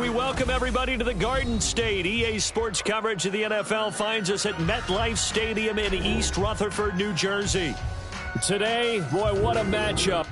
We welcome everybody to the Garden State. EA Sports coverage of the NFL finds us at MetLife Stadium in East Rutherford, New Jersey. Today, boy, what a matchup.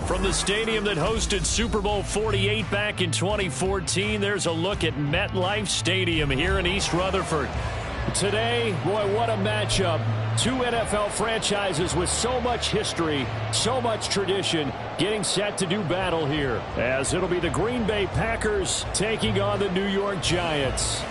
From the stadium that hosted Super Bowl 48 back in 2014, there's a look at MetLife Stadium here in East Rutherford. Today, boy, what a matchup. Two NFL franchises with so much history, so much tradition, getting set to do battle here, as it'll be the Green Bay Packers taking on the New York Giants.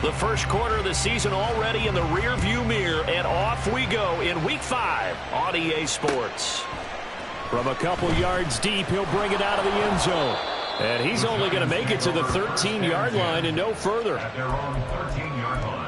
The first quarter of the season already in the rearview mirror, and off we go in Week 5 on EA Sports. From a couple yards deep, he'll bring it out of the end zone. And he's only going to make it to the 13-yard line and no further. At their own 13-yard line.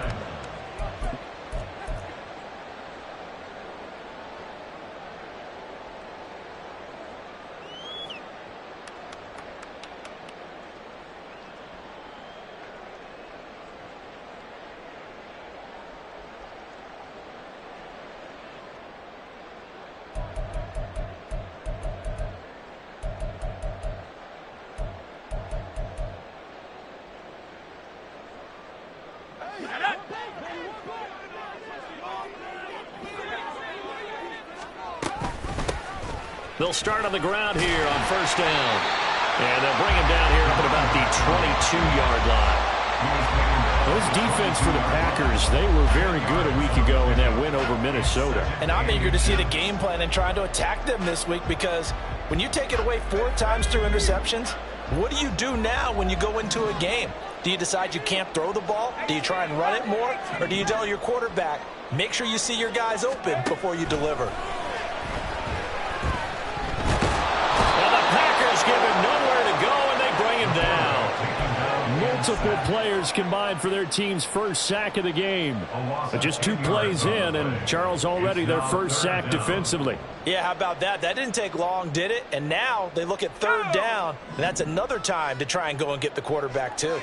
They'll start on the ground here on first down. And they'll bring him down here up at about the 22-yard line. Those defense for the Packers, they were very good a week ago in that win over Minnesota. And I'm eager to see the game plan and trying to attack them this week, because when you take it away 4 times through interceptions, what do you do now when you go into a game? Do you decide you can't throw the ball? Do you try and run it more? Or do you tell your quarterback, make sure you see your guys open before you deliver? Give him nowhere to go, and they bring him down. Multiple players combined for their team's first sack of the game. But just 2 plays in, and Charles already their first sack defensively. Yeah, how about that? That didn't take long, did it? And now they look at third down, and that's another time to try and go and get the quarterback too.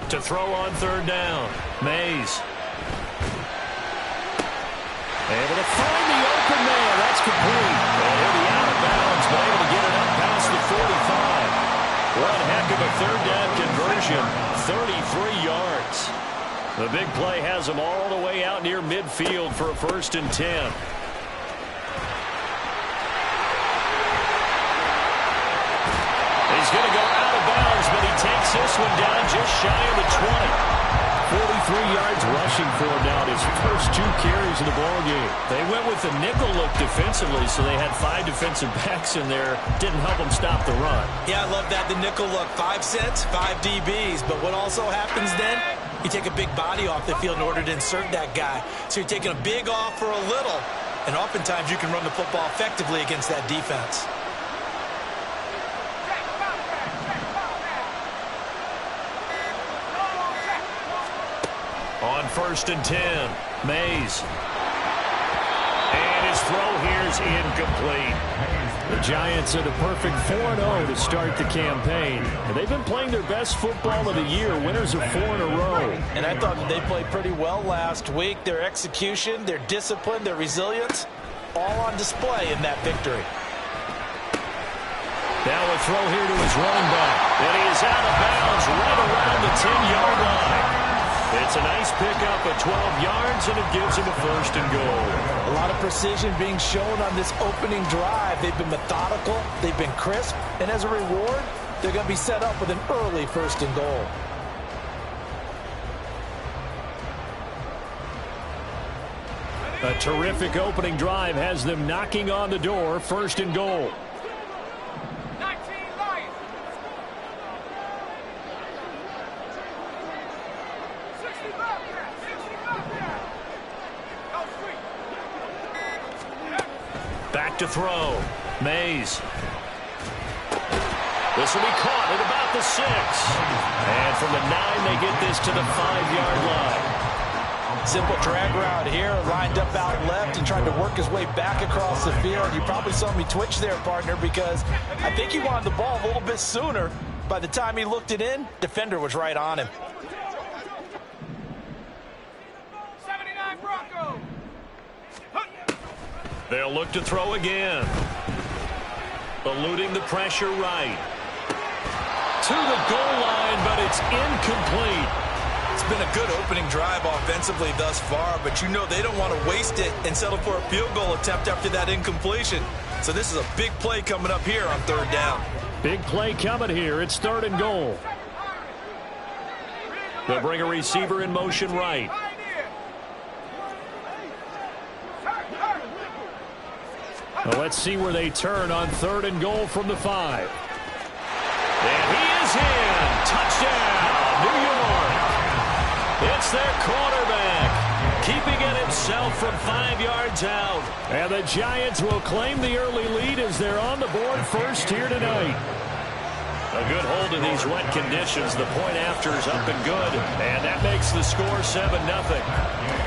To throw on third down, Mays. Able to find the open man. That's complete. And he'll be out of bounds, but able to get it up past the 45. One heck of a third down conversion. 33 yards. The big play has him all the way out near midfield for a 1st and 10. He's going to go out of bounds, but he takes this one down just shy of the 20. 43 yards rushing for him now, his first 2 carries of the ballgame. They went with the nickel look defensively, so they had 5 defensive backs in there. Didn't help them stop the run. Yeah, I love that, the nickel look. 5 cents, 5 DBs. But what also happens then, you take a big body off the field in order to insert that guy. So you're taking a big off for a little, and oftentimes you can run the football effectively against that defense. On 1st and 10, Mays. And his throw here is incomplete. The Giants at a perfect 4-0 to start the campaign. And they've been playing their best football of the year, winners of 4 in a row. And I thought that they played pretty well last week. Their execution, their discipline, their resilience, all on display in that victory. Now a throw here to his running back. And he is out of bounds right around the 10-yard line. It's a nice pickup of 12 yards, and it gives him a first and goal. A lot of precision being shown on this opening drive. They've been methodical, they've been crisp, and as a reward, they're going to be set up with an early first and goal. A terrific opening drive has them knocking on the door, first and goal. Back to throw. Mays. This will be caught at about the 6. And from the 9, they get this to the 5-yard line. Simple drag route here, lined up out left and trying to work his way back across the field. You probably saw me twitch there, partner, because I think he wanted the ball a little bit sooner. By the time he looked it in, defender was right on him. 79 Broncos. They'll look to throw again. Eluding the pressure right. To the goal line, but it's incomplete. It's been a good opening drive offensively thus far, but you know they don't want to waste it and settle for a field goal attempt after that incompletion. So this is a big play coming up here on 3rd down. Big play coming here. It's 3rd and goal. They'll bring a receiver in motion right. Well, let's see where they turn on 3rd and goal from the 5. And he is in. Touchdown, New York. It's their quarterback, keeping it himself from 5 yards out. And the Giants will claim the early lead as they're on the board first here tonight. A good hold in these wet conditions. The point after is up and good. And that makes the score 7-0.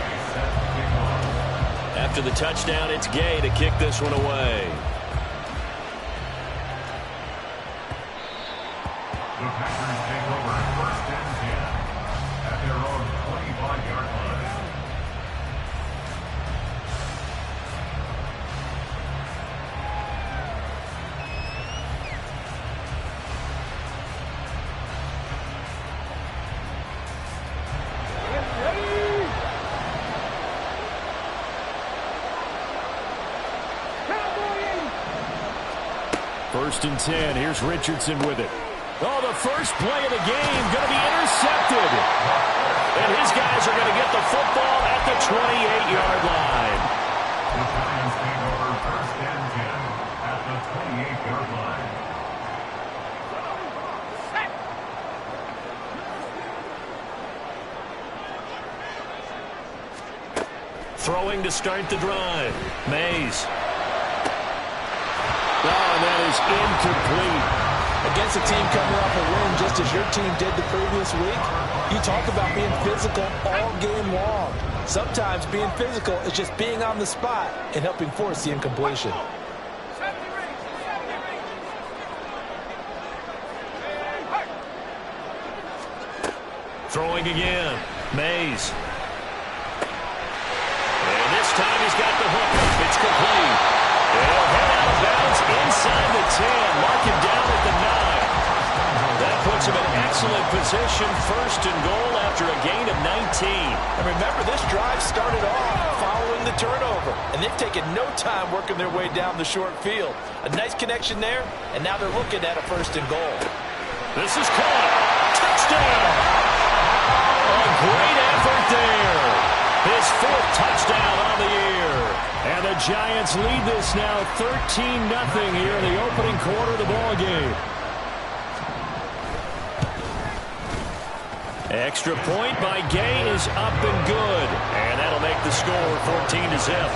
After the touchdown, it's Gay to kick this one away. The Packers take over 1st and 10 at their own 25-yard line. First and 10. Here's Richardson with it. Oh, the first play of the game going to be intercepted. And his guys are going to get the football at the 28-yard line. The Giants take over 1st and 10 at the 28-yard line. Throwing to start the drive. Mays. Oh, and that is incomplete. Against a team coming off a win just as your team did the previous week, you talk about being physical all game long. Sometimes being physical is just being on the spot and helping force the incompletion. Throwing again. Mays. And this time he's got the hook. It's complete. He'll head out of bounds inside the 10. Mark him down at the 9. That puts him in excellent position. 1st and goal after a gain of 19. And remember, this drive started off following the turnover. And they've taken no time working their way down the short field. A nice connection there, and now they're looking at a 1st and goal. This is caught. Touchdown. A great effort there. His 4th touchdown on the year. And the Giants lead this now 13-0 here in the opening quarter of the ball game. Extra point by Gay is up and good. And that'll make the score 14-0.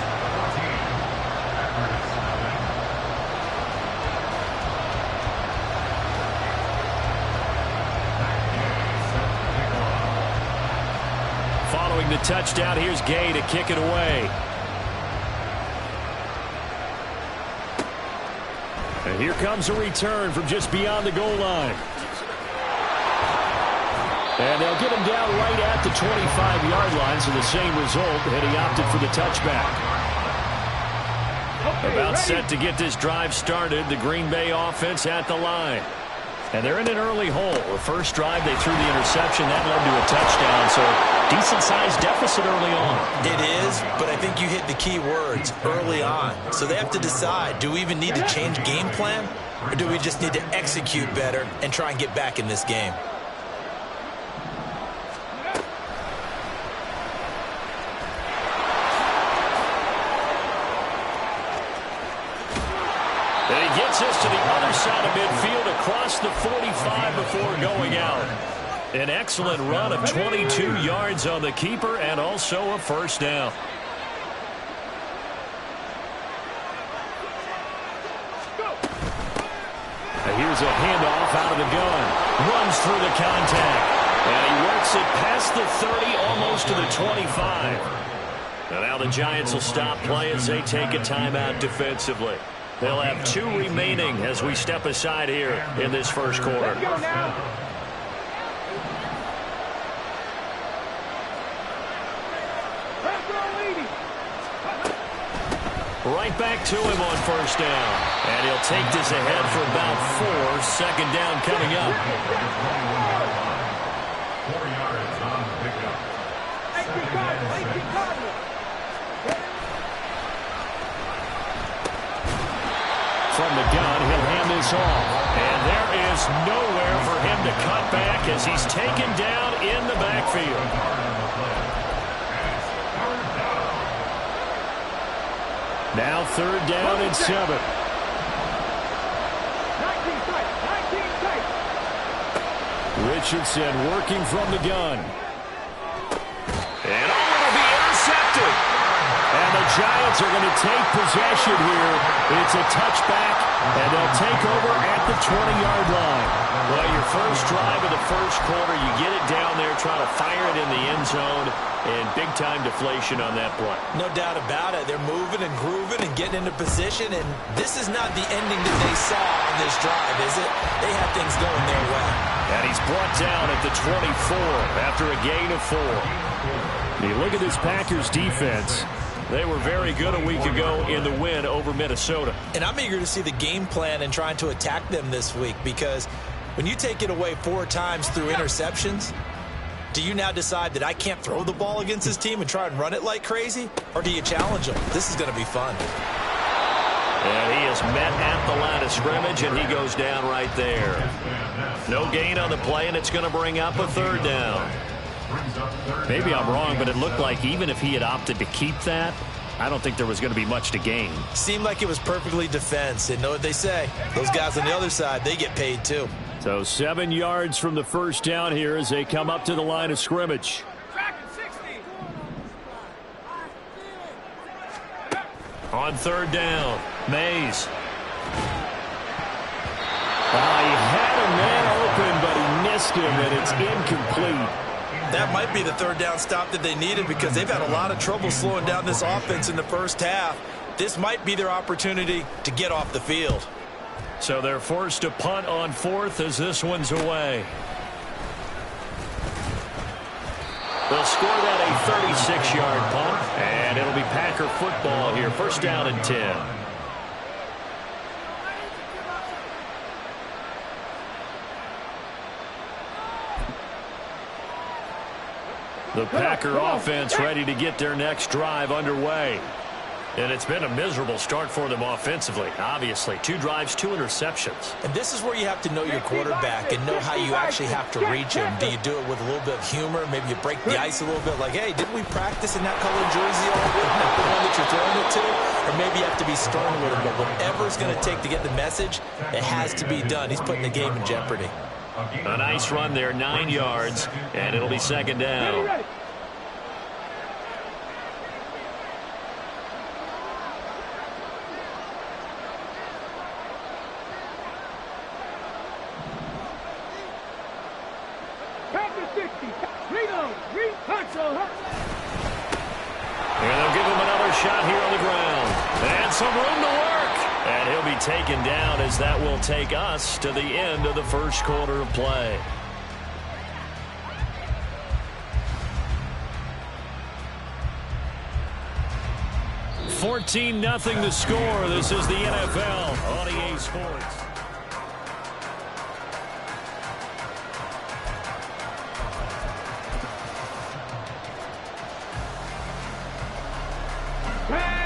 Following the touchdown, here's Gay to kick it away. And here comes a return from just beyond the goal line. And they'll get him down right at the 25-yard line, so the same result, and he opted for the touchback. About set to get this drive started, the Green Bay offense at the line. And they're in an early hole. The first drive, they threw the interception. That led to a touchdown, so decent-sized deficit early on. It is, but I think you hit the key words, early on. So they have to decide, do we even need to change game plan, or do we just need to execute better and try and get back in this game? And he gets us to the other side of midfield across the 45 before going out. An excellent run of 22 yards on the keeper and also a first down. And here's a handoff out of the gun. Runs through the contact. And he works it past the 30, almost to the 25. And now the Giants will stop play as they take a timeout defensively. They'll have 2 remaining as we step aside here in this first quarter. Right back to him on first down. And he'll take this ahead for about 4. Second down coming up. 4 yards on the pickup. From the gun, he'll hand this off. And there is nowhere for him to cut back as he's taken down in the backfield. Now third down and 7. Richardson working from the gun. And it'll be intercepted. And the Giants are going to take possession here. It's a touchback, and they'll take over at the 20-yard line. Well, your first drive of the first quarter, you get it down there, try to fire it in the end zone, and big-time deflation on that play. No doubt about it. They're moving and grooving and getting into position, and this is not the ending that they saw on this drive, is it? They had things going their way. And he's brought down at the 24 after a gain of 4. You look at this Packers defense. They were very good a week ago in the win over Minnesota. And I'm eager to see the game plan and trying to attack them this week, because when you take it away 4 times through interceptions, do you now decide that I can't throw the ball against this team and try and run it like crazy? Or do you challenge them? This is going to be fun. And he is met at the line of scrimmage, and he goes down right there. No gain on the play, and it's going to bring up a third down. Maybe I'm wrong, but it looked like even if he had opted to keep that, I don't think there was going to be much to gain. Seemed like it was perfectly defense. And know what they say. Those guys on the other side, they get paid too. So 7 yards from the first down here as they come up to the line of scrimmage. On third down, Mays. He had a man open, but he missed him, and it's incomplete. That might be the third down stop that they needed, because they've had a lot of trouble slowing down this offense in the first half. This might be their opportunity to get off the field. So they're forced to punt on 4th as this one's away. They'll score that a 36-yard punt, and it'll be Packer football here. First down and 10. The Packer offense ready to get their next drive underway. And it's been a miserable start for them offensively, obviously. 2 drives, 2 interceptions. And this is where you have to know your quarterback and know how you actually have to reach him. Do you do it with a little bit of humor? Maybe you break the ice a little bit, like, hey, didn't we practice in that colored jersey all week? Not the one that you're throwing it to? Or maybe you have to be stern with him. But whatever it's going to take to get the message, it has to be done. He's putting the game in jeopardy. A nice run there, 9 yards, and it'll be second down. And they'll give him another shot here on the ground. And some room to work. And he'll be taken down as that will take us to the end of the first quarter of play. $14-0 the score. This is the NFL on EA Sports.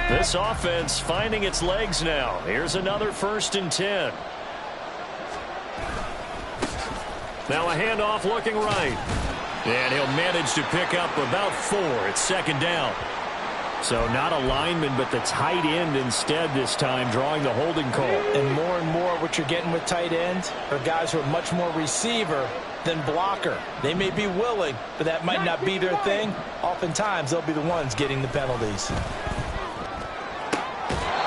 This offense finding its legs now. Here's another 1st and 10. Now a handoff looking right. And he'll manage to pick up about 4. It's 2nd down. So not a lineman, but the tight end instead this time, drawing the holding call. And more what you're getting with tight ends are guys who are much more receiver than blocker. They may be willing, but that might not be their thing. Oftentimes, they'll be the ones getting the penalties.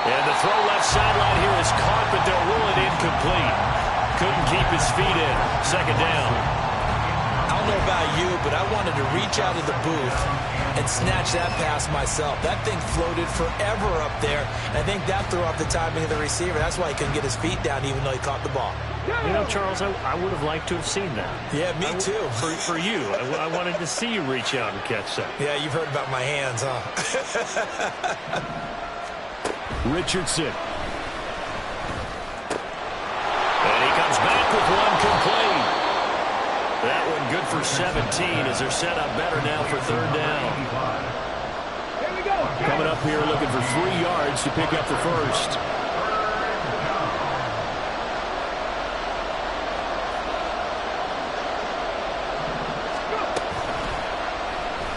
And the throw left sideline here is caught, but they'll rule it incomplete. Couldn't keep his feet in. 2nd down. I don't know about you, but I wanted to reach out of the booth and snatch that pass myself. That thing floated forever up there. I think that threw off the timing of the receiver. That's why he couldn't get his feet down even though he caught the ball. You know, Charles, I would have liked to have seen that. Yeah, me too. For you. I wanted to see you reach out and catch that. Yeah, you've heard about my hands, huh? Richardson. And he comes back with one complete. That one good for 17 as they're set up better now for 3rd down. Coming up here looking for 3 yards to pick up the first.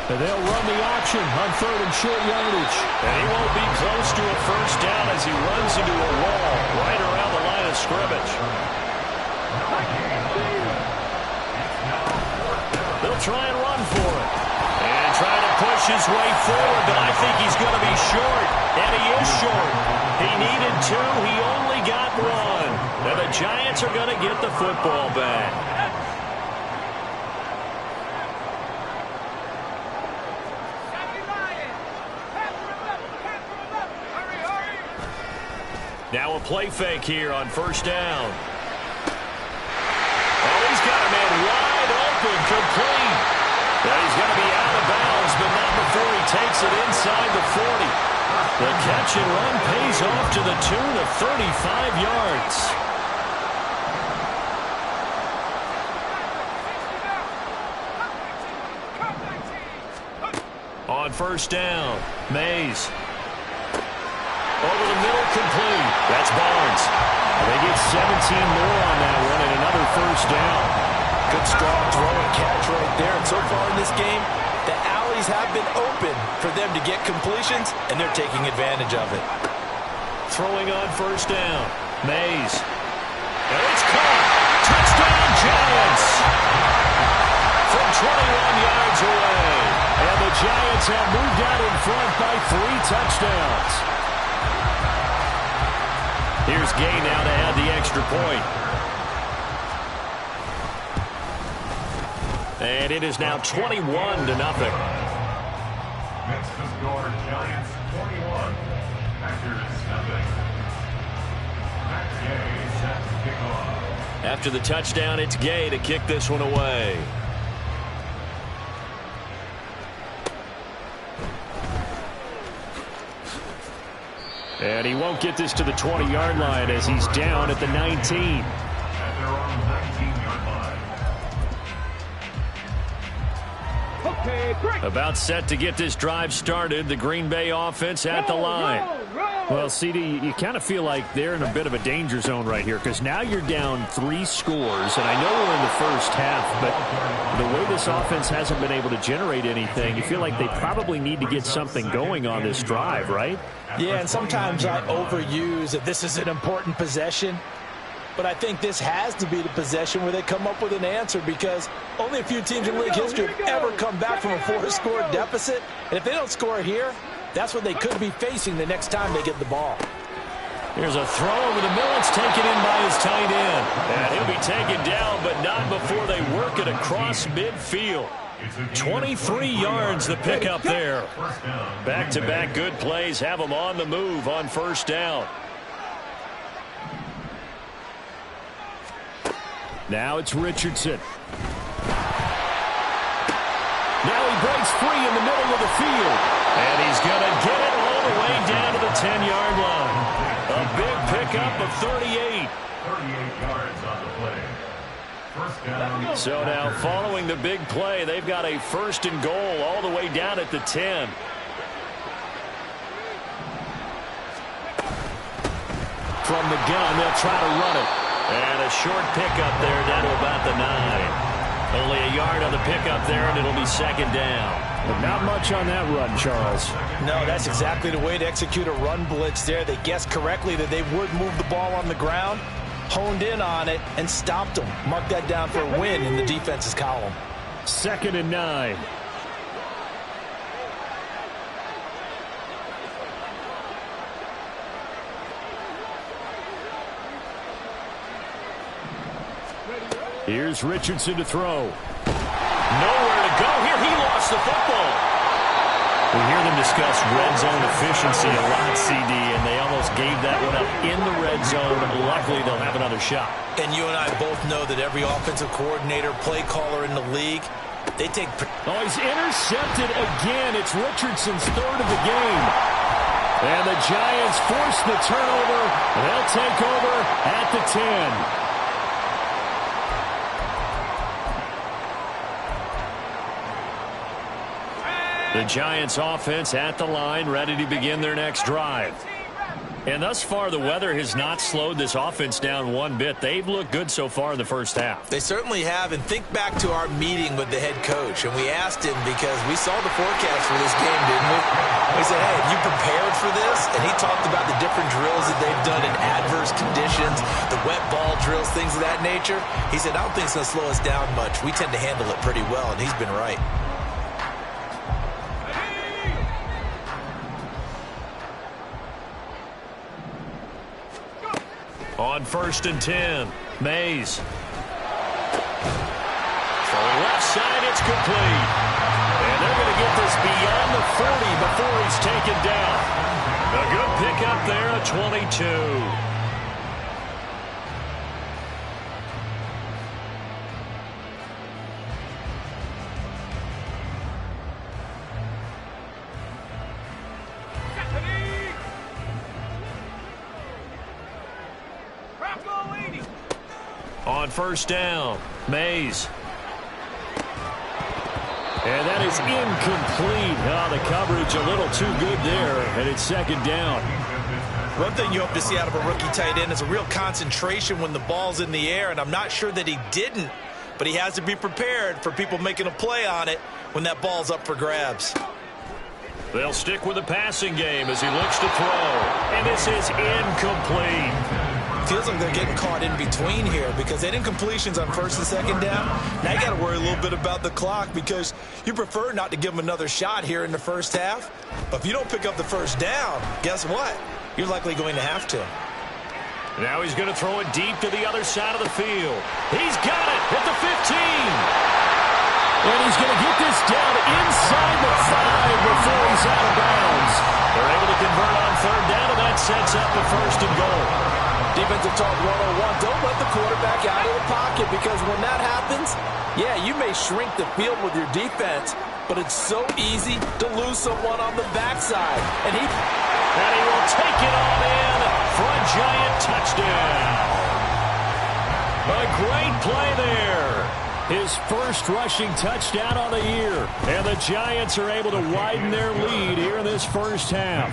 And they'll run the option on 3rd and short yardage. And he won't be close to a first down as he runs into a wall right around the line of scrimmage. They'll try and run for it. And trying to push his way forward, but I think he's going to be short. And he is short. He needed 2. He only got 1. And the Giants are going to get the football back. Now a play fake here on 1st down. Oh, he's got a man wide open, complete. Well, he's going to be out of bounds, but not before he takes it inside the 40. The catch and run pays off to the tune of 35 yards. On 1st down, Mays. Over the middle, complete. That's Barnes. They get 17 more on that one and another 1st down. Good strong throw and catch right there. And so far in this game, the alleys have been open for them to get completions, and they're taking advantage of it. Throwing on 1st down. Mays. And it's caught. Touchdown, Giants. From 21 yards away. And the Giants have moved out in front by 3 touchdowns. Here's Gay now to add the extra point. And it is now 21-0. Next to score, Giants 21, Packers 0. Matt Gay set to kick off. After the touchdown, it's Gay to kick this one away. And he won't get this to the 20-yard line as he's down at the 19. At their own 19-yard line. About set to get this drive started. The Green Bay offense at the line. Well, CD, you kind of feel like they're in a bit of a danger zone right here because now you're down 3 scores. And I know we're in the first half, but the way this offense hasn't been able to generate anything, you feel like they probably need to get something going on this drive, right? Yeah, and sometimes I overuse that this is an important possession. But I think this has to be the possession where they come up with an answer because only a few teams in league history have ever come back from a 4-score deficit. And if they don't score here, that's what they could be facing the next time they get the ball. Here's a throw over the middle. It's taken in by his tight end. And he'll be taken down, but not before they work it across midfield. 23 yards the pickup there. Back-to-back good plays have them on the move on 1st down. Now it's Richardson. Now he breaks free in the middle of the field. And he's going to get it all the way down to the 10-yard line. A big pickup of 38. 38 yards on the play. First down. So now following the big play, they've got a 1st and goal all the way down at the 10. From the gun, they'll try to run it. And a short pickup there down to about the 9. Only a yard on the pickup there, and it'll be 2nd down. But not much on that run, Charles. No, that's exactly the way to execute a run blitz there. They guessed correctly that they would move the ball on the ground, honed in on it, and stopped them. Mark that down for a win in the defense's column. 2nd and 9. Here's Richardson to throw. Nowhere to go here. He lost the football. We hear them discuss red zone efficiency a lot, CD, and they almost gave that one up in the red zone. Luckily, they'll have another shot. And you and I both know that every offensive coordinator, play caller in the league, they take... Oh, he's intercepted again. It's Richardson's 3rd of the game. And the Giants force the turnover. They'll take over at the 10. The Giants offense at the line, ready to begin their next drive. And thus far, the weather has not slowed this offense down one bit. They've looked good so far in the first half. They certainly have. And think back to our meeting with the head coach. And we asked him because we saw the forecast for this game, didn't we? We said, hey, have you prepared for this? And he talked about the different drills that they've done in adverse conditions, the wet ball drills, things of that nature. He said, I don't think it's going to slow us down much. We tend to handle it pretty well, and he's been right. On 1st and 10, Mays. From left side, it's complete. And they're going to get this beyond the 40 before he's taken down. A good pickup there, a 22. On 1st down, Mays. And that is incomplete. Oh, the coverage a little too good there, and it's 2nd down. One thing you hope to see out of a rookie tight end is a real concentration when the ball's in the air, and I'm not sure that he didn't, but he has to be prepared for people making a play on it when that ball's up for grabs. They'll stick with the passing game as he looks to throw, and this is incomplete. Feels like they're getting caught in between here because they didn't completions on 1st and 2nd down. Now you got to worry a little bit about the clock because you prefer not to give them another shot here in the first half. But if you don't pick up the 1st down, guess what? You're likely going to have to. Now he's going to throw it deep to the other side of the field. He's got it at the 15. And he's going to get this down inside the 5 before he's out of bounds. They're able to convert on 3rd down, and that sets up the 1st and goal. Defensive talk 101. Don't let the quarterback out of the pocket because when that happens, yeah, you may shrink the field with your defense, but it's so easy to lose someone on the backside. And he will take it on in for a Giant touchdown. A great play there. His 1st rushing touchdown on the year. And the Giants are able to widen their lead here in this first half.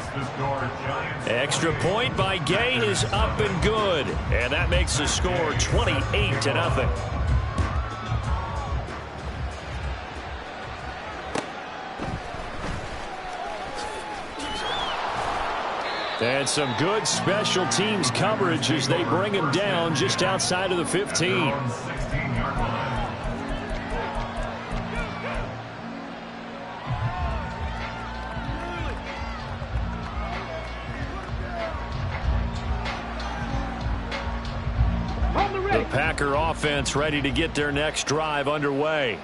Extra point by Gay is up and good. And that makes the score 28-0. And some good special teams coverage as they bring him down just outside of the 15. The Packer offense ready to get their next drive underway.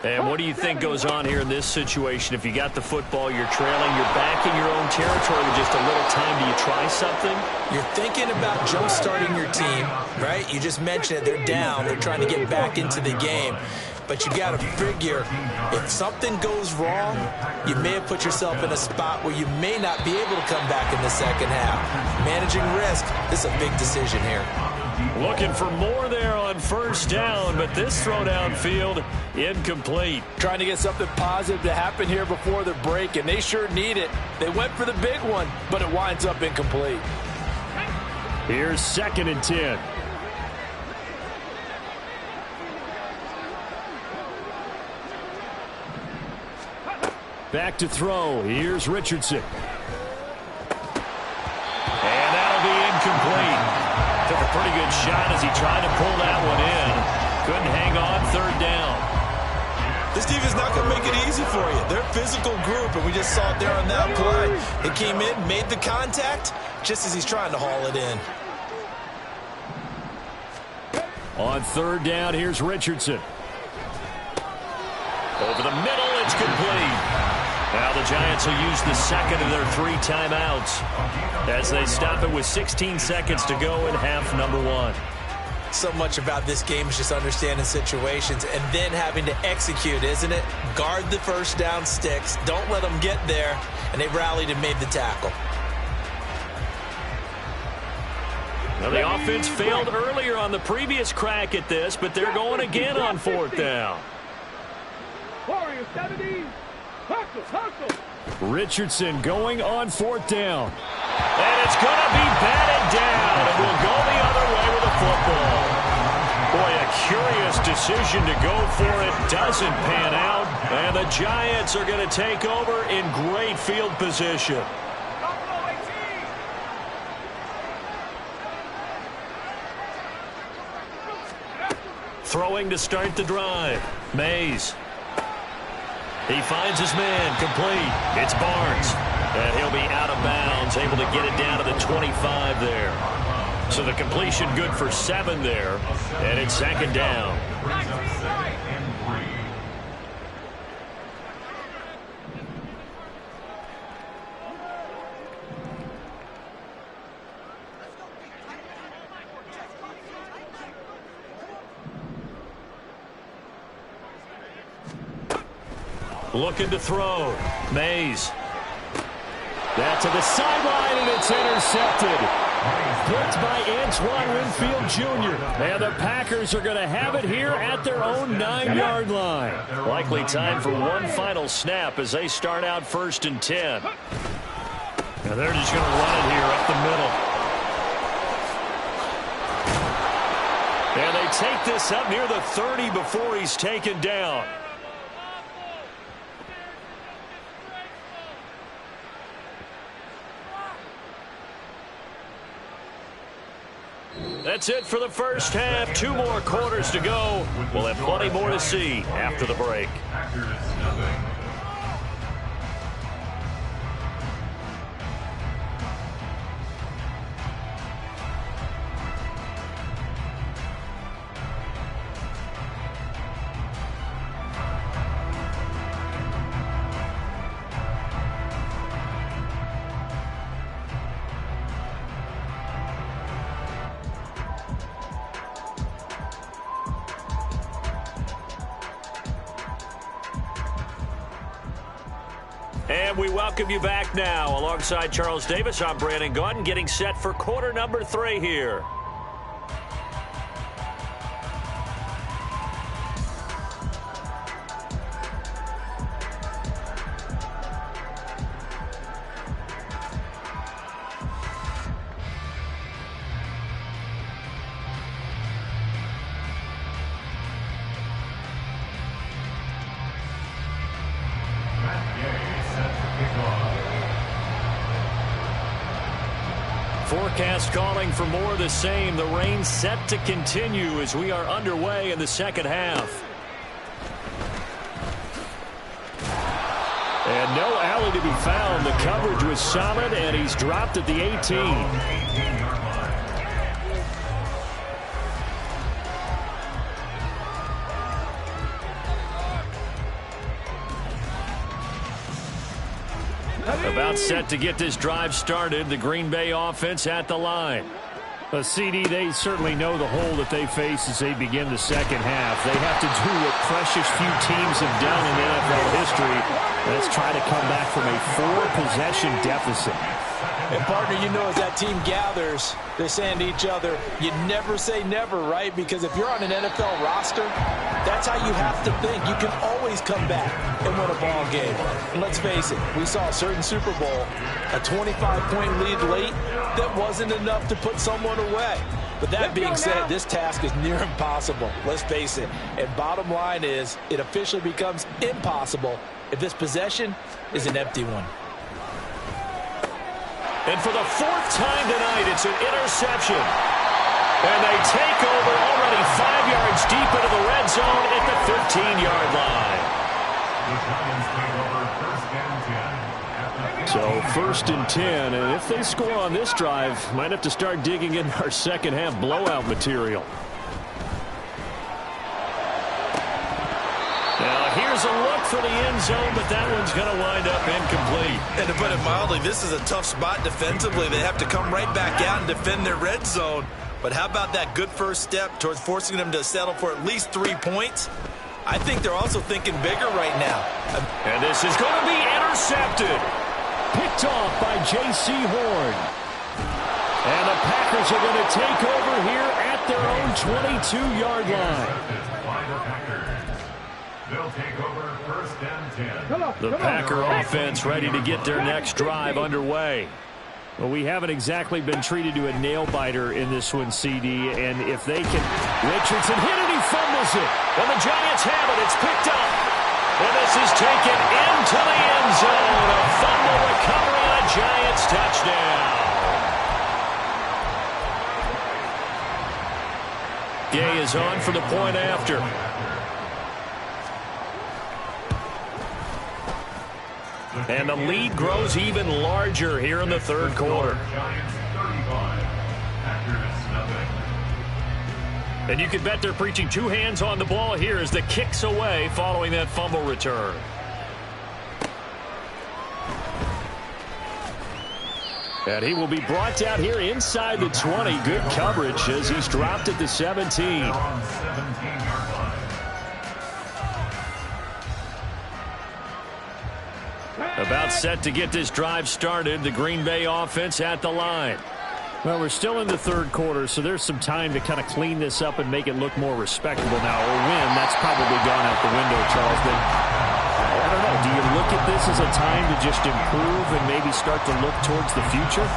And what do you think goes on here in this situation? If you got the football, you're trailing, you're back in your own territory with just a little time. Do you try something? You're thinking about jump-starting your team, right? You just mentioned it. They're down. They're trying to get back into the game. But you got to figure, if something goes wrong, you may have put yourself in a spot where you may not be able to come back in the second half. Managing risk, this is a big decision here. Looking for more there on first down, but this throw downfield, incomplete. Trying to get something positive to happen here before the break, and they sure need it. They went for the big one, but it winds up incomplete. Here's 2nd and 10. Back to throw. Here's Richardson. And that'll be incomplete. Took a pretty good shot as he tried to pull that one in. Couldn't hang on 3rd down. This defense is not going to make it easy for you. They're a physical group, and we just saw it there on that play. It came in, made the contact, just as he's trying to haul it in. On 3rd down, here's Richardson. Over the middle, it's complete. Now the Giants will use the second of their 3 timeouts as they stop it with 16 seconds to go in half number 1. So much about this game is just understanding situations and then having to execute, isn't it? Guard the first down sticks. Don't let them get there. And they rallied and made the tackle. Now the offense failed earlier on the previous crack at this, but they're going again on 4th down. Richardson going on 4th down. And it's going to be batted down, and we'll go the other way with the football. Boy, a curious decision to go for it. Doesn't pan out, and the Giants are going to take over in great field position. Throwing to start the drive. Mays. He finds his man, complete. It's Barnes. And he'll be out of bounds, able to get it down to the 25 there. So the completion good for 7 there. And it's 2nd down. Looking to throw. Mays. That to the sideline, and it's intercepted. Picked by Antoine Winfield Jr. And the Packers are going to have it here at their own 9-yard line. Likely time for one final snap as they start out 1st and 10. And they're just going to run it here up the middle. And they take this up near the 30 before he's taken down. That's it for the first half. 2 more quarters to go. We'll have plenty more to see after the break. And we welcome you back now. Alongside Charles Davis, I'm Brandon Gaudin, getting set for quarter number 3 here. Forecast calling for more of the same. The rain set to continue as we are underway in the second half. And no alley to be found. The coverage was solid, and he's dropped at the 18. About set to get this drive started. The Green Bay offense at the line. A CD, they certainly know the hole that they face as they begin the second half. They have to do what precious few teams have done in NFL history. Let's try to come back from a 4-possession deficit. And, partner, you know as that team gathers, they're saying to each other, you never say never, right? Because if you're on an NFL roster, that's how you have to think. You can always come back and win a ball game. And let's face it, we saw a certain Super Bowl, a 25-point lead late that wasn't enough to put someone away. But that being said, this task is near impossible. Let's face it. And bottom line is, it officially becomes impossible if this possession is an empty one. And for the 4th time tonight, it's an interception. And they take over already 5 yards deep into the red zone at the 15-yard line. So 1st and 10, and if they score on this drive, might have to start digging in our second half blowout material. Now here's a look for the end zone, but that one's going to wind up incomplete. And to put it mildly, this is a tough spot defensively. They have to come right back out and defend their red zone. But how about that good first step towards forcing them to settle for at least 3 points? I think they're also thinking bigger right now. And this is going to be intercepted. Picked off by J.C. Horn. And the Packers are going to take over here at their own 22-yard line. They'll take over 1st and 10. The Packer offense ready to get their next drive underway. Well, we haven't exactly been treated to a nail-biter in this one, CD. And if they can, Richardson hit it, he fumbles it. And the Giants have it. It's picked up. And this is taken into the end zone. A fumble recovery on a Giants touchdown. Gay is on for the point after. And the lead grows even larger here in the 3rd quarter. And you can bet they're preaching 2 hands on the ball here as the kick's away following that fumble return. And he will be brought down here inside the 20. Good coverage as he's dropped at the 17. About set to get this drive started. The Green Bay offense at the line. Well, we're still in the 3rd quarter, so there's some time to kind of clean this up and make it look more respectable now. Or win, that's probably gone out the window, Charles. But I don't know. Do you look at this as a time to just improve and maybe start to look towards the future?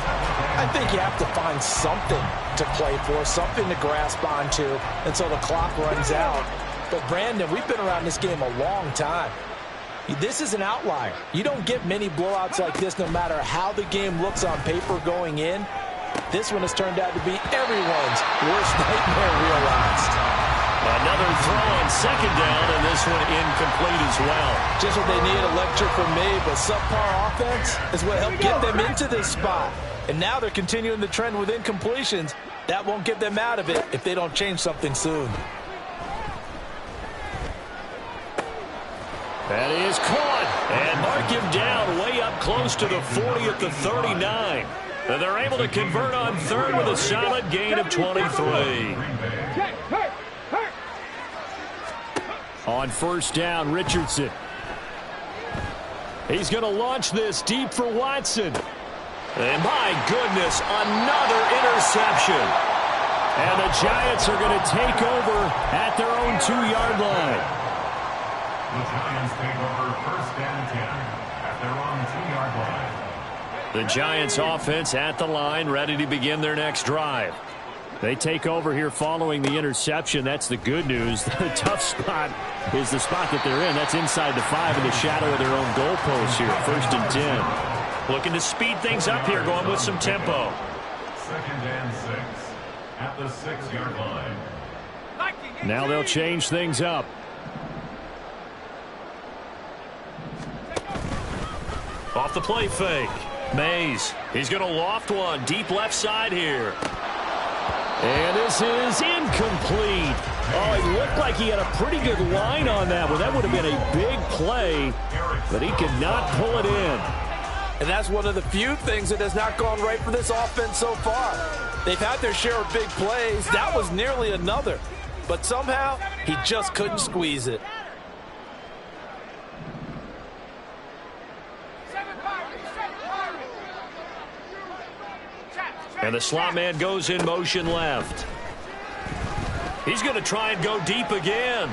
I think you have to find something to play for, something to grasp onto until the clock runs out. But, Brandon, we've been around this game a long time. This is an outlier. You don't get many blowouts like this no matter how the game looks on paper going in. This one has turned out to be everyone's worst nightmare realized. Another throw on 2nd down, and this one incomplete as well. Just what they need, a lecture from me, but subpar offense is what helped get them into this spot. And now they're continuing the trend with incompletions. That won't get them out of it if they don't change something soon. That is caught, and mark him down way up close to the 40 at the 39. And they're able to convert on 3rd with a solid gain of 23. On 1st down, Richardson. He's going to launch this deep for Watson. And my goodness, another interception. And the Giants are going to take over at their own 2-yard line. The Giants take over 1st and 10 at their own 2-yard line. The Giants offense at the line, ready to begin their next drive. They take over here following the interception. That's the good news. The tough spot is the spot that they're in. That's inside the 5 in the shadow of their own goalpost here. 1st and 10. Looking to speed things up here, going with some tempo. 2nd and 6 at the 6-yard line. Now they'll change things up. Off the play fake. Mays. He's going to loft one deep left side here. And this is incomplete. Oh, it looked like he had a pretty good line on that one. That would have been a big play, but he could not pull it in. And that's one of the few things that has not gone right for this offense so far. They've had their share of big plays. That was nearly another. But somehow, he just couldn't squeeze it. And the slot man goes in motion left. He's going to try and go deep again.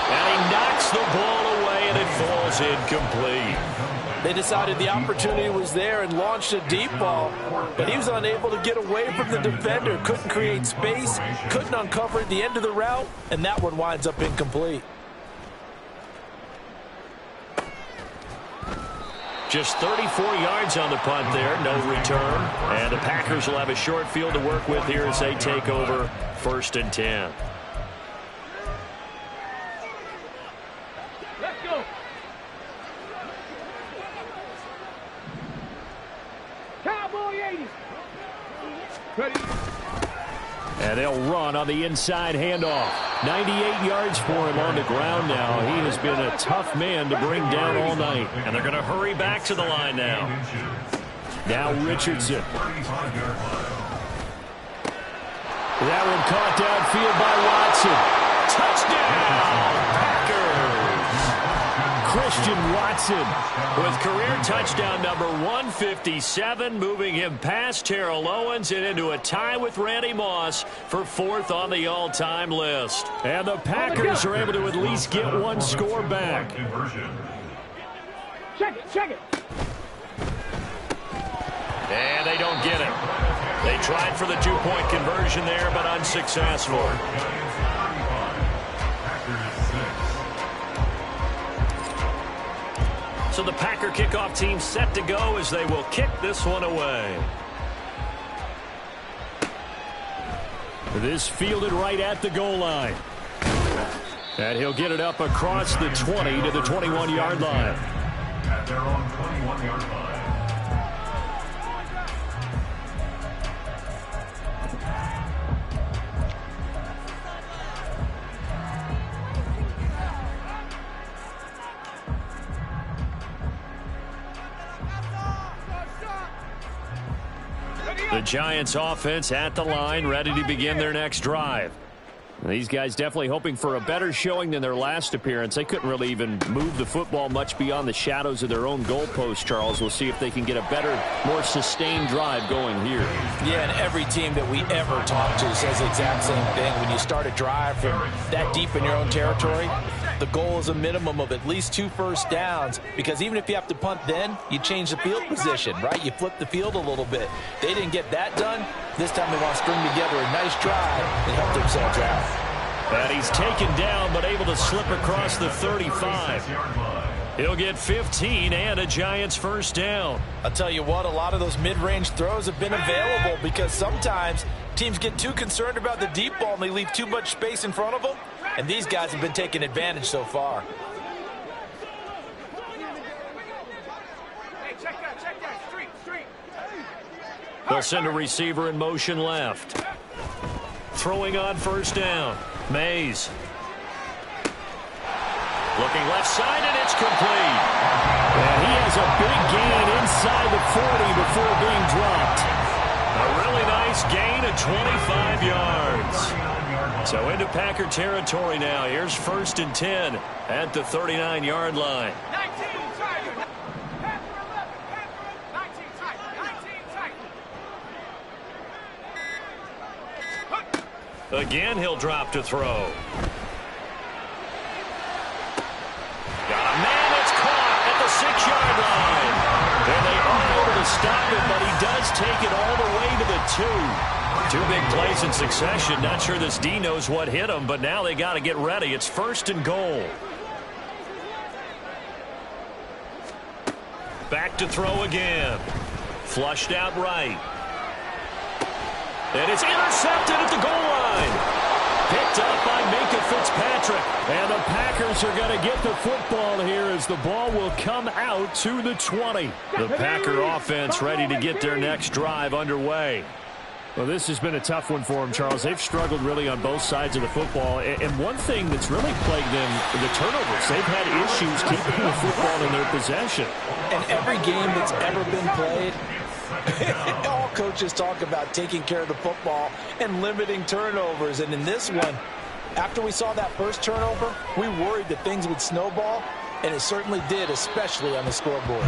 And he knocks the ball away, and it falls incomplete. They decided the opportunity was there and launched a deep ball, but he was unable to get away from the defender, couldn't create space, couldn't uncover at the end of the route, and that one winds up incomplete. Just 34 yards on the punt there, no return. And the Packers will have a short field to work with here as they take over 1st and 10. Let's go. Cowboy 80. Ready. And they'll run on the inside handoff. 98 yards for him on the ground now. He has been a tough man to bring down all night. And they're going to hurry back to the line now. Now Richardson. That one caught downfield by Watson. Touchdown, Packers! Christian Watson with career touchdown number 157, moving him past Terrell Owens and into a tie with Randy Moss for 4th on the all-time list. And the Packers are able to at least get one score back. Check it, check it. And they don't get it. They tried for the 2-point conversion there, but unsuccessful. So the Packer kickoff team set to go as they will kick this one away. This fielded right at the goal line. And he'll get it up across the 20 to the 21-yard line. At their own 21-yard line. The Giants offense at the line, ready to begin their next drive. These guys definitely hoping for a better showing than their last appearance. They couldn't really even move the football much beyond the shadows of their own goalpost, Charles. We'll see if they can get a better, more sustained drive going here. Yeah, and every team that we ever talk to says the exact same thing. When you start a drive from that deep in your own territory, the goal is a minimum of at least 2 first downs, because even if you have to punt then, you change the field position, right? You flip the field a little bit. They didn't get that done. This time they want to string together a nice drive and help themselves out. And he's taken down, but able to slip across the 35. He'll get 15 and a Giants first down. I'll tell you what, a lot of those mid-range throws have been available because sometimes teams get too concerned about the deep ball and they leave too much space in front of them. And these guys have been taking advantage so far. Hey, check that, street. They'll send a receiver in motion left. Throwing on first down. Mays. Looking left side, and it's complete. And he has a big gain inside the 40 before being dropped. A really nice gain of 25 yards. So into Packer territory now. Here's 1st and 10 at the 39-yard line. 19 tight. 19 tight. Again, he'll drop to throw. Got a man that's caught at the 6-yard line. And they are able to stop him, but he does take it all the way to the 2. 2 big plays in succession. Not sure this D knows what hit him, but now they got to get ready. It's 1st and goal. Back to throw again. Flushed out right. And it's intercepted at the goal line. Picked up by Minka Fitzpatrick. And the Packers are going to get the football here as the ball will come out to the 20. The Packer offense ready to get their next drive underway. Well, this has been a tough one for them, Charles. They've struggled really on both sides of the football. And one thing that's really plagued them, the turnovers. They've had issues keeping the football in their possession. And every game that's ever been played, all coaches talk about taking care of the football and limiting turnovers. And in this one, after we saw that first turnover, we worried that things would snowball, and it certainly did, especially on the scoreboard.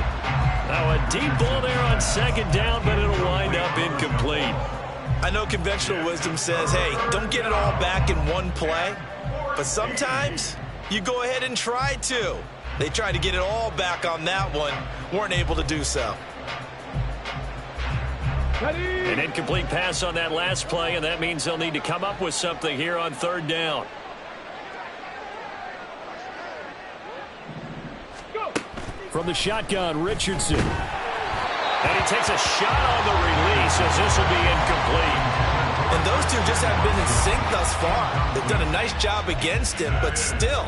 Now a deep ball there on second down, but it'll wind up incomplete. I know conventional wisdom says, hey, don't get it all back in one play. But sometimes you go ahead and try to. They tried to get it all back on that one, weren't able to do so. An incomplete pass on that last play, and that means they'll need to come up with something here on third down. From the shotgun, Richardson. And he takes a shot on the release as this will be incomplete. And those two just haven't been in sync thus far. They've done a nice job against him, but still,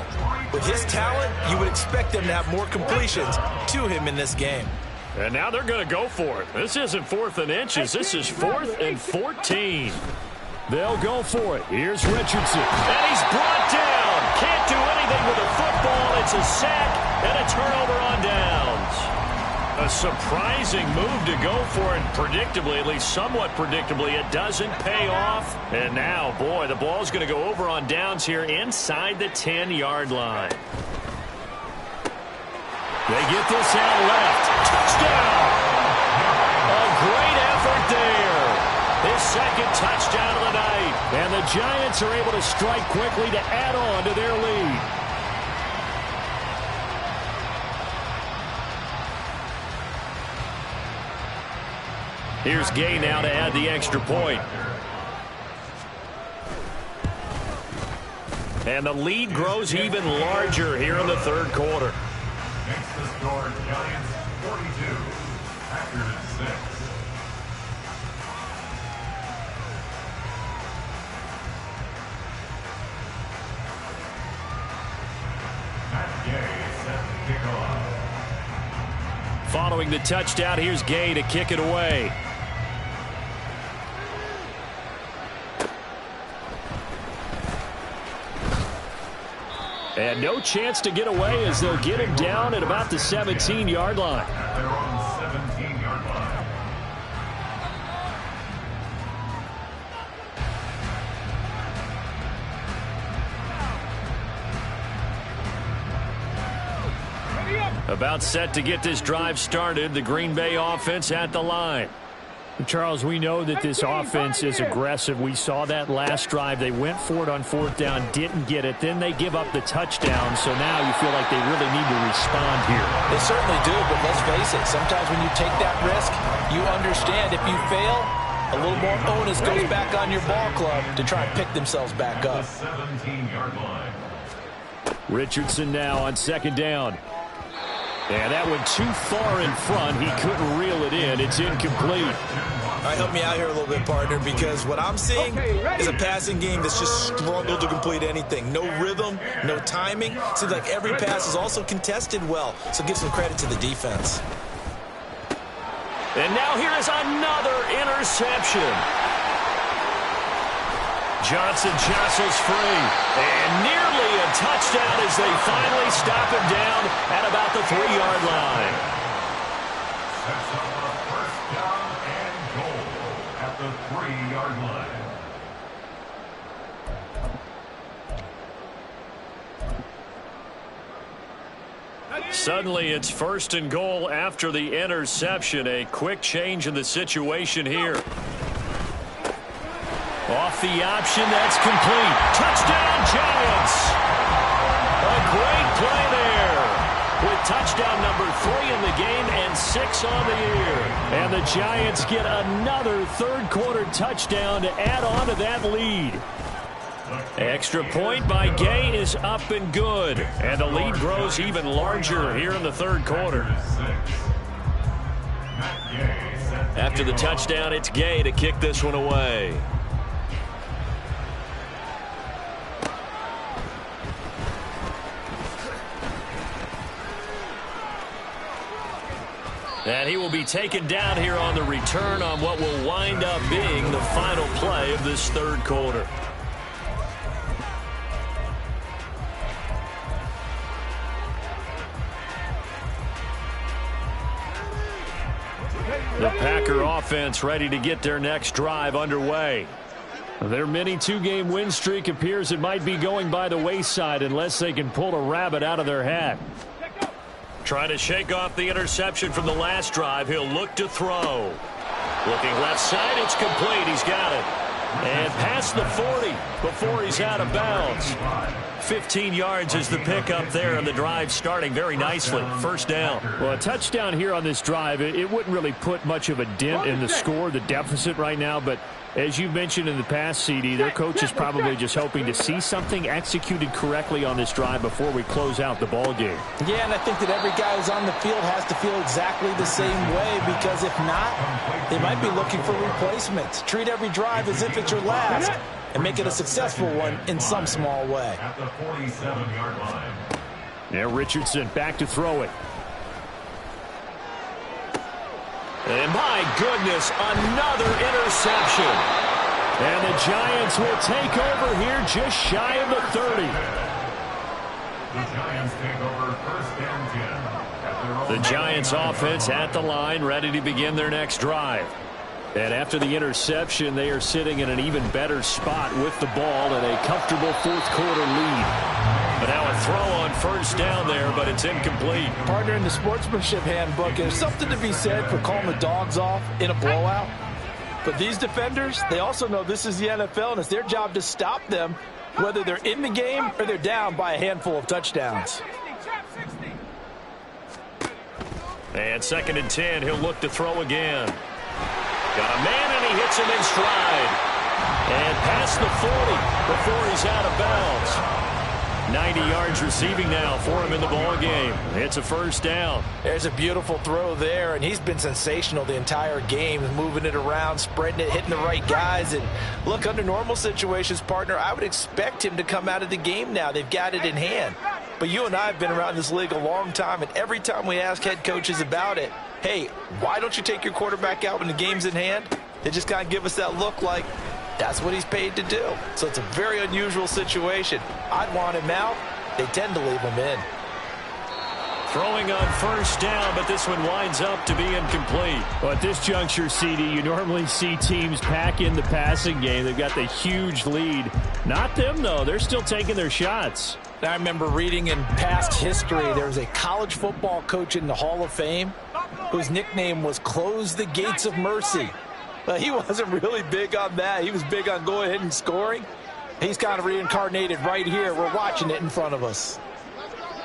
with his talent, you would expect them to have more completions to him in this game. And now they're going to go for it. This isn't 4th and inches. This is 4th and 14. They'll go for it. Here's Richardson. And he's brought down. Can't do anything with the football. It's a sack and a turnover on downs. A surprising move to go for it. Predictably, at least somewhat predictably, it doesn't pay off. And now, boy, the ball's going to go over on downs here inside the 10-yard line. They get this out left. Touchdown! A great effort there. His second touchdown of the night. And the Giants are able to strike quickly to add on to their lead. Here's Gay now to add the extra point. And the lead grows even larger here in the third quarter. Makes the score Giants 42, Packers 6. Matt Gay set to kick off. Following the touchdown, here's Gay to kick it away. And no chance to get away as they'll get him down at about the 17-yard line. They're on the 17-yard line. About set to get this drive started, the Green Bay offense at the line. Charles, we know that this offense is aggressive. We saw that last drive. They went for it on fourth down, didn't get it. Then they give up the touchdown, so now you feel like they really need to respond here. They certainly do, but let's face it, sometimes when you take that risk, you understand if you fail, a little more onus goes back on your ball club to try and pick themselves back up. 17-yard line. Richardson now on second down. And that went too far in front. He couldn't reel it in. It's incomplete. All right, help me out here a little bit, partner, because what I'm seeing is a passing game that's just struggled to complete anything. No rhythm, no timing. Seems like every pass is also contested well, so give some credit to the defense. And now here is another interception. Johnson jostles free, and nearly a touchdown as they finally stop him down at about the 3-yard line. Sets up a first down and goal at the 3-yard line. Suddenly it's first and goal after the interception. A quick change in the situation here. Off the option, that's complete. Touchdown, Giants! A great play there. With touchdown number 3 in the game and 6 on the year. And the Giants get another third-quarter touchdown to add on to that lead. Extra point by Gay is up and good. And the lead grows even larger here in the third quarter. After the touchdown, it's Gay to kick this one away. And he will be taken down here on the return on what will wind up being the final play of this third quarter. The Packer offense ready to get their next drive underway. Their mini two-game win streak appears it might be going by the wayside unless they can pull a rabbit out of their hat. Trying to shake off the interception from the last drive. He'll look to throw. Looking left side, it's complete. He's got it. And past the 40 before he's out of bounds. 15 yards is the pickup there, and the drive starting very nicely. First down. Well, a touchdown here on this drive, it wouldn't really put much of a dent in the score, the deficit right now, but as you mentioned in the past, CD, their coach is probably just hoping to see something executed correctly on this drive before we close out the ball game. Yeah, and I think that every guy who's on the field has to feel exactly the same way, because if not, they might be looking for replacements. Treat every drive as if it's your last and make it a successful one in some small way. At the 47-yard line. Yeah, Richardson back to throw it. And my goodness, another interception. And the Giants will take over here just shy of the 30. The Giants take over first and 10. At their own The Giants offense at the line, ready to begin their next drive. And after the interception, they are sitting in an even better spot with the ball and a comfortable fourth quarter lead. But now a throw on first down there, but it's incomplete. Partner, in the sportsmanship handbook, there's something to be said for calling the dogs off in a blowout. But these defenders, they also know this is the NFL, and it's their job to stop them, whether they're in the game or they're down by a handful of touchdowns. And second and 10, he'll look to throw again. Got a man, and he hits him in stride. And past the 40 before he's out of bounds. 90 yards receiving now for him in the ball game. It's a first down. There's a beautiful throw there, and he's been sensational the entire game, moving it around, spreading it, hitting the right guys. And look, under normal situations, partner, I would expect him to come out of the game now. They've got it in hand. But you and I have been around this league a long time, and every time we ask head coaches about it, hey, why don't you take your quarterback out when the game's in hand? They just kind of give us that look like, that's what he's paid to do. So it's a very unusual situation. I'd want him out. They tend to leave him in. Throwing on first down, but this one winds up to be incomplete. Well, at this juncture, CD, you normally see teams pack in the passing game. They've got the huge lead. Not them, though. They're still taking their shots. I remember reading in past history, there was a college football coach in the Hall of Fame whose nickname was Close the Gates of Mercy. He wasn't really big on that. He was big on going ahead and scoring. He's kind of reincarnated right here. We're watching it in front of us.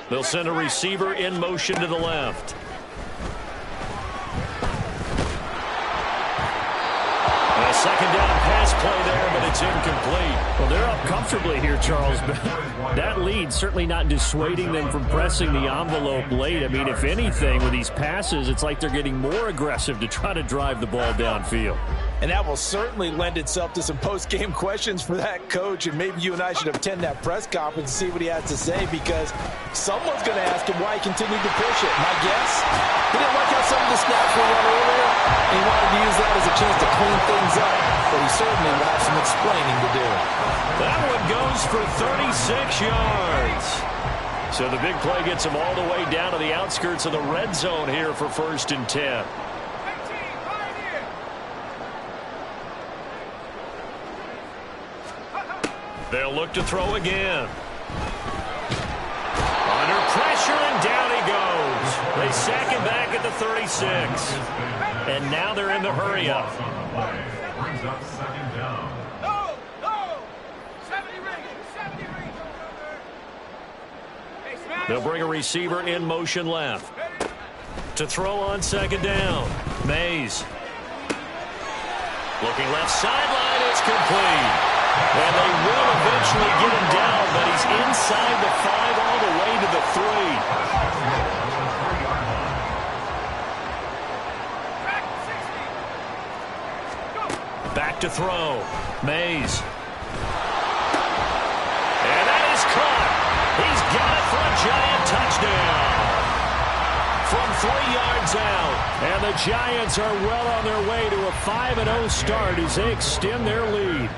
They'll send a receiver in motion to the left. A second down pass play there, but it's incomplete. Well, they're up comfortably here, Charles, but that lead certainly not dissuading them from pressing the envelope late. I mean, if anything, with these passes, it's like they're getting more aggressive to try to drive the ball downfield. And that will certainly lend itself to some post-game questions for that coach, and maybe you and I should attend that press conference and see what he has to say, because someone's going to ask him why he continued to push it. My guess, he didn't like how some of the snaps were run earlier, and he wanted to use that as a chance to clean things up, but he certainly will have some explaining to do. That one goes for 36 yards. So the big play gets him all the way down to the outskirts of the red zone here for first and 10. They'll look to throw again. Under pressure, and down he goes. They sack him back at the 36. And now they're in the hurry-up. brings up second down. They'll bring a receiver in motion left. To throw on second down. Mays. Looking left sideline, it's complete. And they will eventually get him down, but he's inside the 5 all the way to the 3. Back to throw. Mays. And that is caught. He's got it for a Giant touchdown. From yards out. And the Giants are well on their way to a 5-0 start as they extend their lead.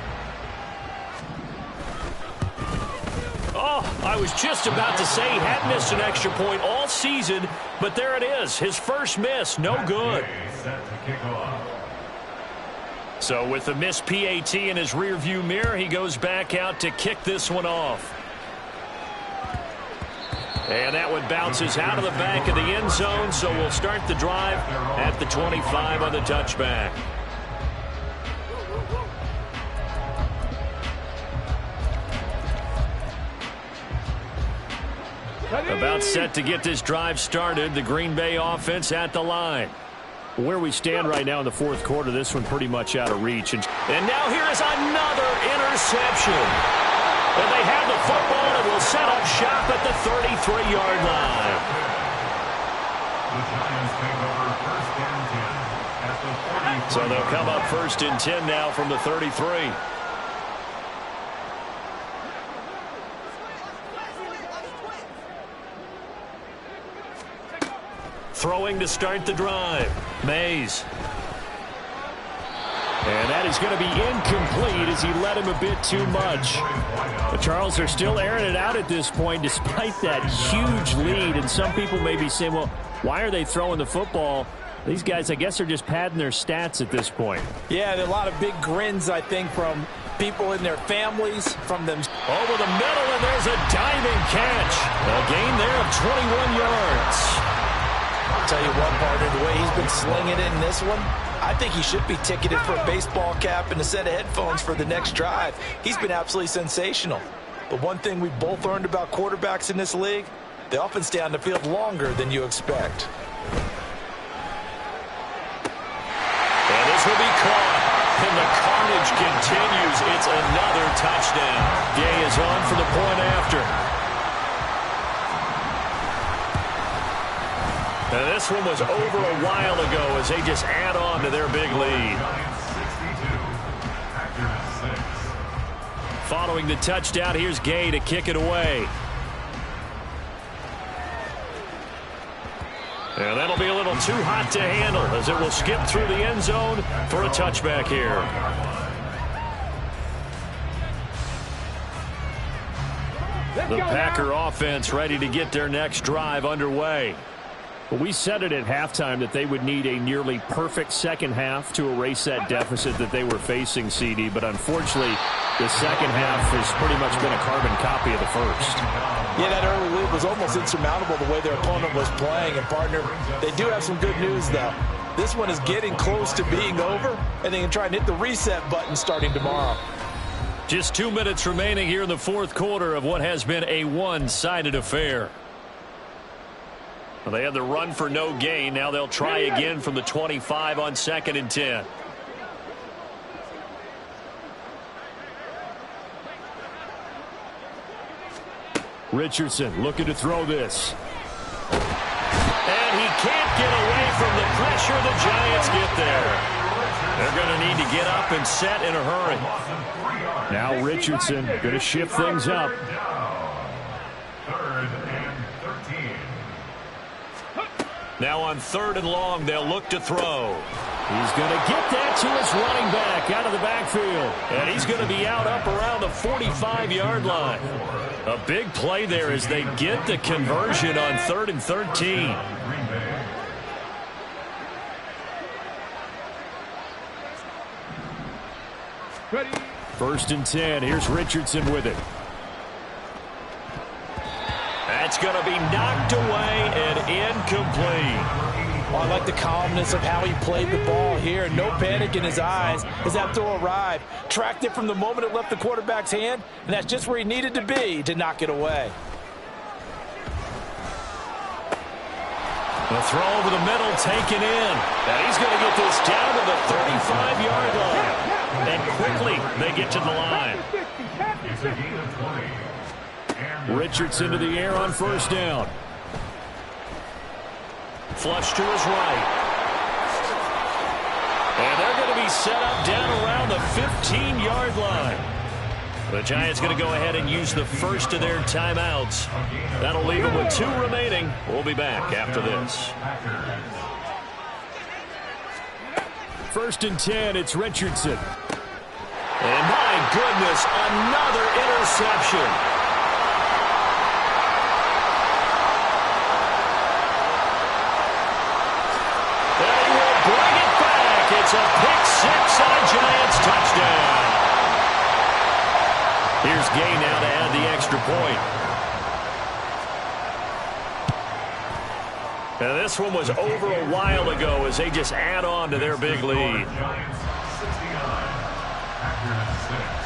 Oh, I was just about to say he had missed an extra point all season, but there it is. His first miss, no good. So with the missed PAT in his rearview mirror, he goes back out to kick this one off. And that one bounces out of the back of the end zone, so we'll start the drive at the 25 on the touchback. About set to get this drive started, the Green Bay offense at the line. Where we stand right now in the fourth quarter, this one pretty much out of reach. And now here is another interception. And they have the football and will set up shop at the 33-yard line. The Giants take over 1st and 10 at the 33. So they'll come up 1st and 10 now from the 33. Throwing to start the drive. Mays. And that is going to be incomplete as he led him a bit too much. But Charles, they're still airing it out at this point despite that huge lead. And some people may be saying, well, why are they throwing the football? These guys, I guess, are just padding their stats at this point. Yeah, there are a lot of big grins, I think, from people in their families, from them. Over the middle, and there's a diving catch. A gain there of 21 yards. I'll tell you what, partner, the way he's been slinging it in this one, I think he should be ticketed for a baseball cap and a set of headphones for the next drive. He's been absolutely sensational. But one thing we both learned about quarterbacks in this league, they often stay on the field longer than you expect. And this will be caught. And the carnage continues. It's another touchdown. Gay is on for the point after. And this one was over a while ago as they just add on to their big lead. Following the touchdown, here's Gay to kick it away. And that'll be a little too hot to handle as it will skip through the end zone for a touchback here. The Packer offense ready to get their next drive underway. We said it at halftime that they would need a nearly perfect second half to erase that deficit that they were facing, CD. But unfortunately, the second half has pretty much been a carbon copy of the first. Yeah, that early lead was almost insurmountable the way their opponent was playing. And, partner, they do have some good news, though. This one is getting close to being over, and they can try and hit the reset button starting tomorrow. Just 2 minutes remaining here in the fourth quarter of what has been a one-sided affair. Well, they had the run for no gain. Now they'll try again from the 25 on 2nd and 10. Richardson looking to throw this. And he can't get away from the pressure. The Giants get there. They're going to need to get up and set in a hurry. Now Richardson going to shift things up. 3rd and 13. Now on 3rd and long, they'll look to throw. He's going to get that to his running back out of the backfield. And he's going to be out up around the 45-yard line. A big play there as they get the conversion on 3rd and 13. Ready. 1st and 10. Here's Richardson with it. That's going to be knocked away and incomplete. Oh, I like the calmness of how he played the ball here. No panic in his eyes as that throw arrived. Tracked it from the moment it left the quarterback's hand, and that's just where he needed to be to knock it away. The throw over the middle taken in. And he's going to get this down to the 35-yard line. And quickly they get to the line. Richardson to the air on 1st down. Flush to his right. And they're going to be set up down around the 15-yard line. The Giants going to go ahead and use the first of their timeouts. That'll leave them with 2 remaining. We'll be back after this. 1st and 10, it's Richardson. And my goodness, another interception. And he will bring it back. It's a pick-6 and a Giants touchdown. Here's Gay now to add the extra point. And this one was over a while ago as they just add on to their big lead. Giants 69, Packers 6.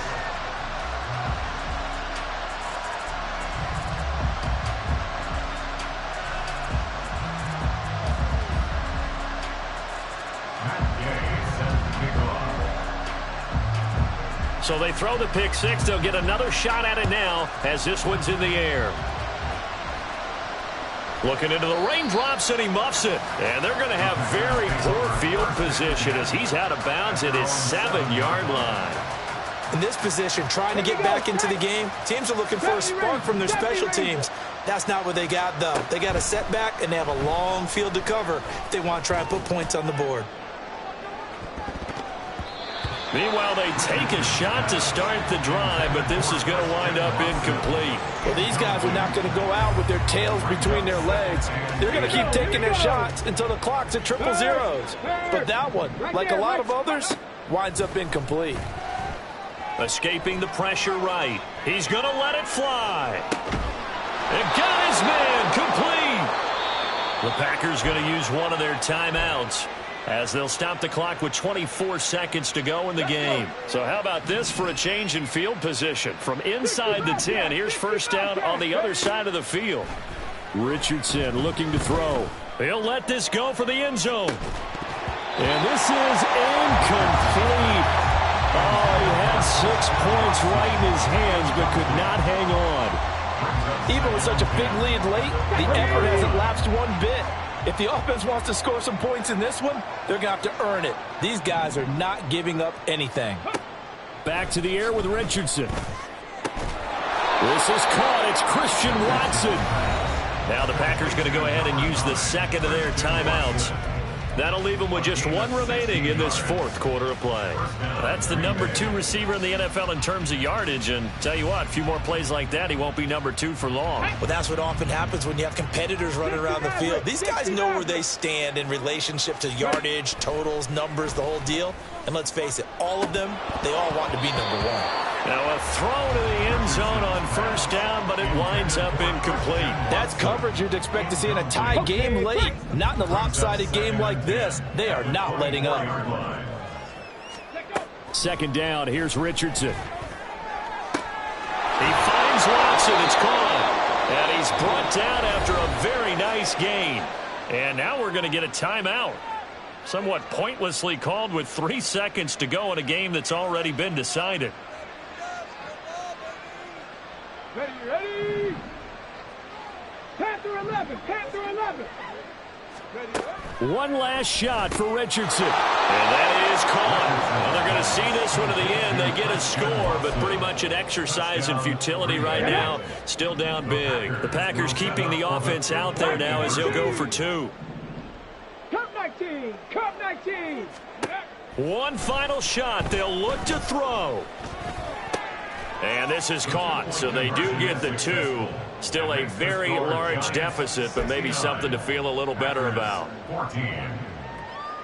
So they throw the pick-6. They'll get another shot at it now as this one's in the air. Looking into the raindrops, and he muffs it. And they're going to have very poor field position as he's out of bounds at his 7-yard line. In this position, trying to get back into the game, teams are looking for a spark from their special teams. That's not what they got, though. They got a setback, and they have a long field to cover if they want to try and put points on the board. Meanwhile, they take a shot to start the drive, but this is going to wind up incomplete. Well, these guys are not going to go out with their tails between their legs. They're going to keep taking their shots until the clock's at 0-0s. But that one, like a lot of others, winds up incomplete. Escaping the pressure right. He's going to let it fly. And got his man complete. The Packers going to use one of their timeouts as they'll stop the clock with 24 seconds to go in the game. So how about this for a change in field position? From inside the 10, here's first down on the other side of the field. Richardson looking to throw. He'll let this go for the end zone. And this is incomplete. Oh, he had 6 points right in his hands, but could not hang on. Even with such a big lead late, the effort hasn't lapsed one bit. If the offense wants to score some points in this one, they're going to have to earn it. These guys are not giving up anything. Back to the air with Richardson. This is caught. It's Christian Watson. Now the Packers going to go ahead and use the second of their timeouts. That'll leave them with just 1 remaining in this 4th quarter of play. That's the number 2 receiver in the NFL in terms of yardage. And tell you what, a few more plays like that, he won't be number 2 for long. Well, that's what often happens when you have competitors running around the field. These guys know where they stand in relationship to yardage, totals, numbers, the whole deal. And let's face it, all of them, they all want to be number 1. Now a throw to the end zone on first down, but it winds up incomplete. That's coverage you'd expect to see in a tie game late. Not in a lopsided game like this. They are not letting up. 2nd down. Here's Richardson. He finds Watson. It's caught. And he's brought down after a very nice gain. And now we're going to get a timeout. Somewhat pointlessly called with 3 seconds to go in a game that's already been decided. Ready. Panther 11. Panther 11. Ready. One last shot for Richardson. And that is caught. Well, they're going to see this one to the end. They get a score, but pretty much an exercise in futility right now. Still down big. The Packers keeping the offense out there now as they'll go for 2. Cup 19. Cup 19. One final shot. They'll look to throw. And this is caught, so they do get the 2. Still a very large deficit, but maybe something to feel a little better about.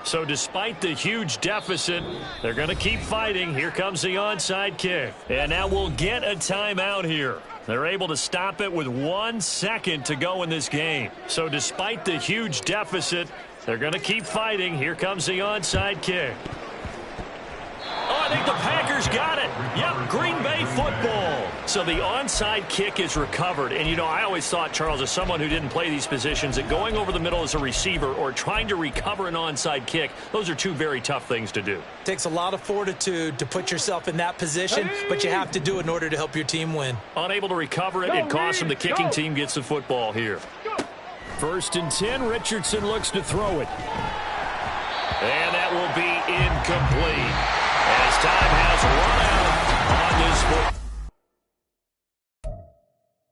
So despite the huge deficit, they're going to keep fighting. Here comes the onside kick. And now we'll get a timeout here. They're able to stop it with 1 second to go in this game. So despite the huge deficit, they're going to keep fighting. Here comes the onside kick. Oh, I think the Packers got it. Yep, Green Bay football. So the onside kick is recovered. And, you know, I always thought, Charles, as someone who didn't play these positions, that going over the middle as a receiver or trying to recover an onside kick, those are 2 very tough things to do. It takes a lot of fortitude to put yourself in that position, but you have to do it in order to help your team win. Unable to recover it, it costs them. The kicking team gets the football here. 1st and 10, Richardson looks to throw it. And that will be incomplete. As time has run out on this football.